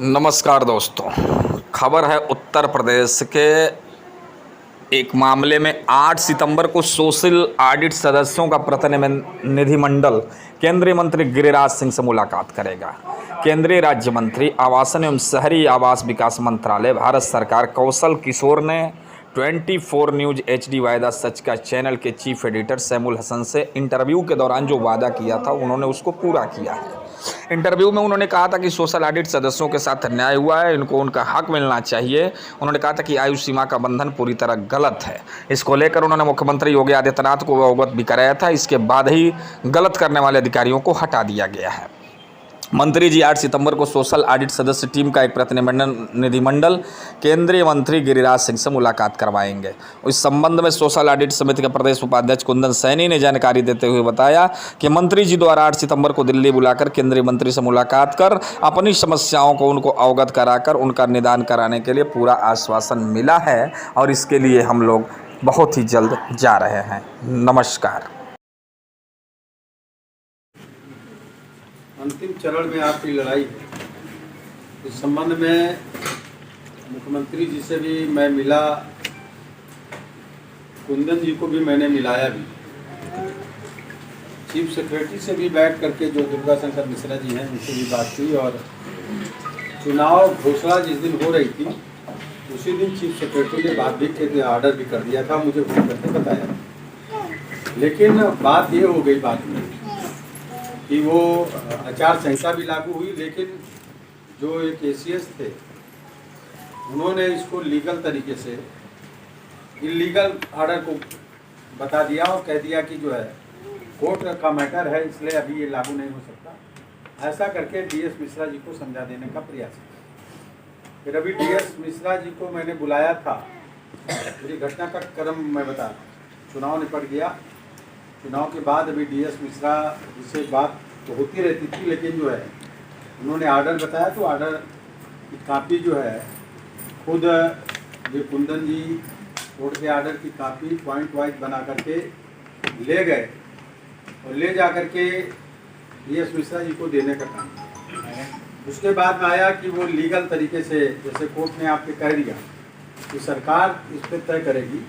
नमस्कार दोस्तों, खबर है उत्तर प्रदेश के एक मामले में 8 सितंबर को सोशल ऑडिट सदस्यों का प्रतिनिधिमंडल केंद्रीय मंत्री गिरिराज सिंह से मुलाकात करेगा। केंद्रीय राज्य मंत्री आवासन एवं शहरी आवास विकास मंत्रालय भारत सरकार कौशल किशोर ने 24 न्यूज HD वायदा सच का चैनल के चीफ एडिटर सैमुल हसन से इंटरव्यू के दौरान जो वादा किया था उन्होंने उसको पूरा किया है। इंटरव्यू में उन्होंने कहा था कि सोशल ऑडिट सदस्यों के साथ अन्याय हुआ है, इनको उनका हक मिलना चाहिए। उन्होंने कहा था कि आयु सीमा का बंधन पूरी तरह गलत है। इसको लेकर उन्होंने मुख्यमंत्री योगी आदित्यनाथ को अवगत भी कराया था। इसके बाद ही गलत करने वाले अधिकारियों को हटा दिया गया है। मंत्री जी 8 सितंबर को सोशल ऑडिट सदस्य टीम का एक प्रतिनिधिमंडल केंद्रीय मंत्री गिरिराज सिंह से मुलाकात करवाएंगे। इस संबंध में सोशल ऑडिट समिति के प्रदेश उपाध्यक्ष कुंदन सैनी ने जानकारी देते हुए बताया कि मंत्री जी द्वारा 8 सितंबर को दिल्ली बुलाकर केंद्रीय मंत्री से मुलाकात कर अपनी समस्याओं को उनको अवगत कराकर उनका निदान कराने के लिए पूरा आश्वासन मिला है और इसके लिए हम लोग बहुत ही जल्द जा रहे हैं। नमस्कार। अंतिम चरण में आपकी लड़ाई है। इस संबंध में मुख्यमंत्री जी से भी मैं मिला, कुंदन जी को भी मैंने मिलाया भी, चीफ सेक्रेटरी से भी बैठ करके जो दुर्गा शंकर मिश्रा जी हैं उनसे भी बात की और चुनाव घोषणा जिस दिन हो रही थी उसी दिन चीफ सेक्रेटरी ने बात भी के ऑर्डर भी कर दिया था, मुझे फोन करके बताया। लेकिन बात ये हो गई बाद में कि वो आचार संहिता भी लागू हुई, लेकिन जो एक ACS थे उन्होंने इसको लीगल तरीके से इलीगल ऑर्डर को बता दिया और कह दिया कि जो है कोर्ट का मैटर है, इसलिए अभी ये लागू नहीं हो सकता। ऐसा करके DS मिश्रा जी को समझा देने का प्रयास किया। फिर अभी DS मिश्रा जी को मैंने बुलाया था। पूरी घटना का क्रम मैं बता, चुनाव निपट गया। चुनाव के बाद अभी DS मिश्रा जिससे बात तो होती रहती थी, लेकिन जो है उन्होंने ऑर्डर बताया तो ऑर्डर की कापी जो है खुद जो कुंदन जी कोर्ट के ऑर्डर की कापी पॉइंट वाइज बना करके ले गए और ले जा करके DS मिश्रा जी को देने का काम किया। उसके बाद में आया कि वो लीगल तरीके से, जैसे कोर्ट ने आपके कह दिया कि सरकार इस पर तय करेगी,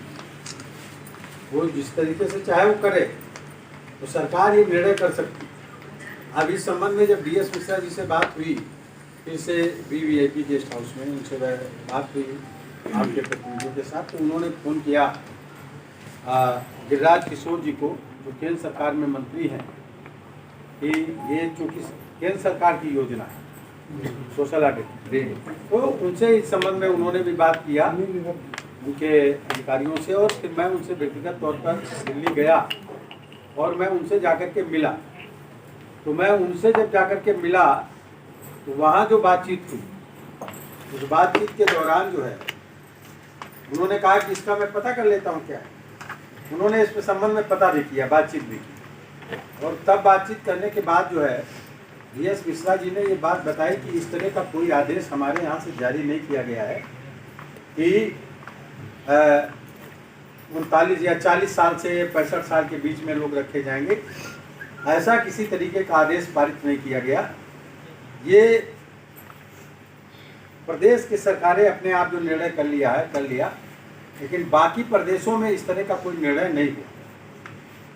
वो जिस तरीके से चाहे वो करे तो सरकार ये निर्णय कर सकती। अब इस संबंध में जब DS मिश्रा जी से बात हुई, फिर से VIP गेस्ट हाउस में उनसे बात हुई आपके प्रतिनिधियों के साथ, तो उन्होंने फ़ोन किया गिरिराज किशोर जी को जो केंद्र सरकार में मंत्री हैं कि ये चूँकि केंद्र सरकार की योजना है सोशल ऑडिट, तो उनसे इस संबंध में उन्होंने भी बात किया उनके अधिकारियों से। और फिर मैं उनसे व्यक्तिगत तौर पर दिल्ली गया और मैं उनसे जाकर के मिला। तो मैं उनसे जब जाकर के मिला तो वहाँ जो बातचीत हुई, उस बातचीत के दौरान जो है उन्होंने कहा कि इसका मैं पता कर लेता हूँ क्या है। उन्होंने इस संबंध में पता भी किया, बातचीत भी की, और तब बातचीत करने के बाद जो है DS मिश्रा जी ने ये बात बताई कि इस तरह का कोई आदेश हमारे यहाँ से जारी नहीं किया गया है कि 39 या 40 साल से 65 साल के बीच में लोग रखे जाएंगे, ऐसा किसी तरीके का आदेश पारित नहीं किया गया। ये प्रदेश की सरकारें अपने आप जो निर्णय कर लिया, लेकिन बाकी प्रदेशों में इस तरह का कोई निर्णय नहीं हुआ।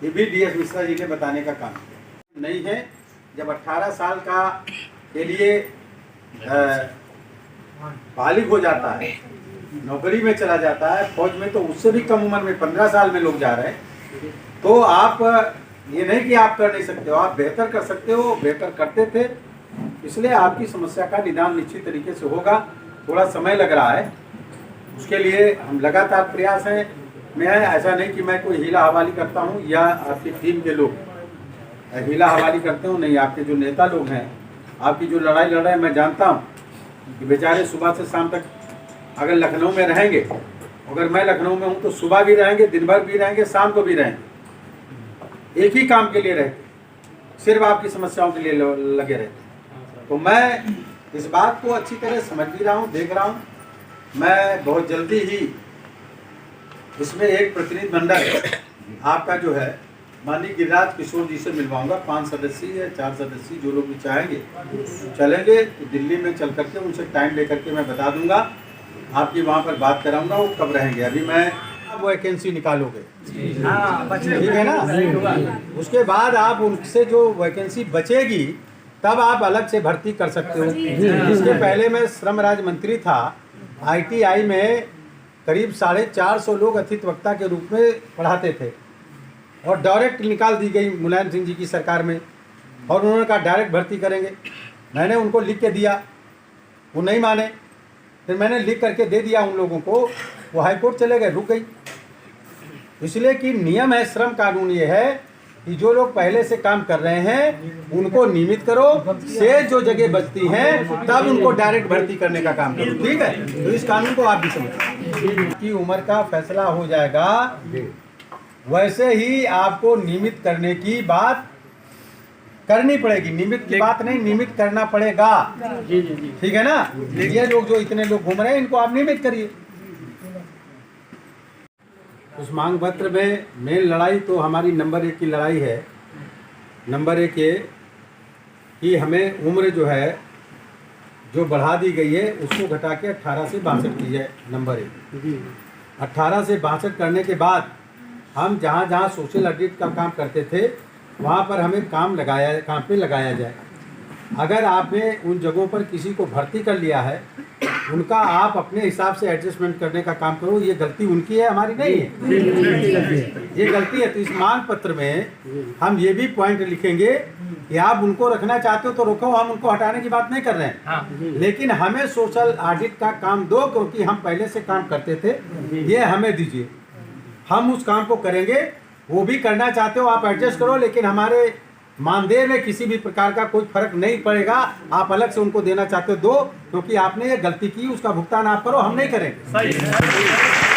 ये भी DS मिश्रा जी ने बताने का काम किया नहीं है। जब 18 साल का के लिए बालिग हो जाता है, नौकरी में चला जाता है, फौज में, तो उससे भी कम उम्र में 15 साल में लोग जा रहे हैं, तो आप ये नहीं कि आप कर नहीं सकते हो, आप बेहतर कर सकते हो, बेहतर करते थे, इसलिए आपकी समस्या का निदान निश्चित तरीके से होगा। थोड़ा समय लग रहा है, उसके लिए हम लगातार प्रयास हैं। मैं ऐसा नहीं कि मैं कोई हीला हवाली करता हूँ या आपकी टीम के लोग हीला हवाली करते हो, नहीं। आपके जो नेता लोग हैं, आपकी जो लड़ाई लड़ रहे हैं, मैं जानता हूँ कि बेचारे सुबह से शाम तक अगर लखनऊ में रहेंगे, अगर मैं लखनऊ में हूँ तो सुबह भी रहेंगे, दिन भर भी रहेंगे, शाम को भी रहेंगे, एक ही काम के लिए रहते, सिर्फ आपकी समस्याओं के लिए लगे रहते। तो मैं इस बात को अच्छी तरह समझ भी रहा हूँ, देख रहा हूँ। मैं बहुत जल्दी ही इसमें एक प्रतिनिधिमंडल आपका जो है माननीय गिरिराज किशोर जी से मिलवाऊंगा। 5 सदस्यीय या 4 सदस्यीय जो लोग भी चाहेंगे चलेंगे तो दिल्ली में चल करके उनसे टाइम लेकर के मैं बता दूंगा, आपकी वहाँ पर बात कराऊंगा वो कब रहेंगे। अभी मैं वैकेंसी निकालोगे, ठीक है ना, उसके बाद आप उनसे जो वैकेंसी बचेगी तब आप अलग से भर्ती कर सकते हो। इसके पहले मैं श्रम राज्य मंत्री था, ITI में करीब 450 लोग अतिथि वक्ता के रूप में पढ़ाते थे और डायरेक्ट निकाल दी गई मुलायम सिंह जी की सरकार में, और उन्होंने कहा डायरेक्ट भर्ती करेंगे। मैंने उनको लिख के दिया, वो नहीं माने, फिर मैंने लिख करके दे दिया उन लोगों को, वो हाईकोर्ट चले गए, रुक गई। इसलिए कि नियम है, श्रम कानून ये है कि जो लोग पहले से काम कर रहे हैं उनको नियमित करो, से जो जगह बचती हैं तब उनको डायरेक्ट भर्ती करने का काम करो, ठीक है। तो इस कानून को आप भी समझो कि उम्र का फैसला हो जाएगा, वैसे ही आपको नियमित करने की बात करनी पड़ेगी। नियमित की बात नहीं, नियमित करना पड़ेगा, ठीक है ना। ये लोग जो इतने लोग घूम रहे हैं इनको आप नियमित करिए। उस मांग पत्र में मेन लड़ाई तो हमारी नंबर 1 की लड़ाई है। नंबर 1 ये कि हमें उम्र जो है जो बढ़ा दी गई है उसको घटा के 18 से 62 की जाए। नंबर 1 18 से 62 करने के बाद हम जहाँ जहाँ सोशल ऑडिट का काम करते थे वहाँ पर हमें काम पे लगाया जाए। अगर आपने उन जगहों पर किसी को भर्ती कर लिया है, उनका आप अपने हिसाब से एडजस्टमेंट करने का काम करो। ये गलती उनकी है, हमारी नहीं है, ये गलती है। तो इस मांग पत्र में हम ये भी पॉइंट लिखेंगे कि आप उनको रखना चाहते हो तो रखो, हम उनको हटाने की बात नहीं कर रहे हैं, लेकिन हमें सोशल ऑडिट का काम दो, क्योंकि हम पहले से काम करते थे, ये हमें दीजिए, हम उस काम को करेंगे। वो भी करना चाहते हो आप एडजस्ट करो, लेकिन हमारे मानदेय में किसी भी प्रकार का कोई फर्क नहीं पड़ेगा। आप अलग से उनको देना चाहते हो दो, क्योंकि आपने ये गलती की, उसका भुगतान आप करो, हम नहीं करेंगे।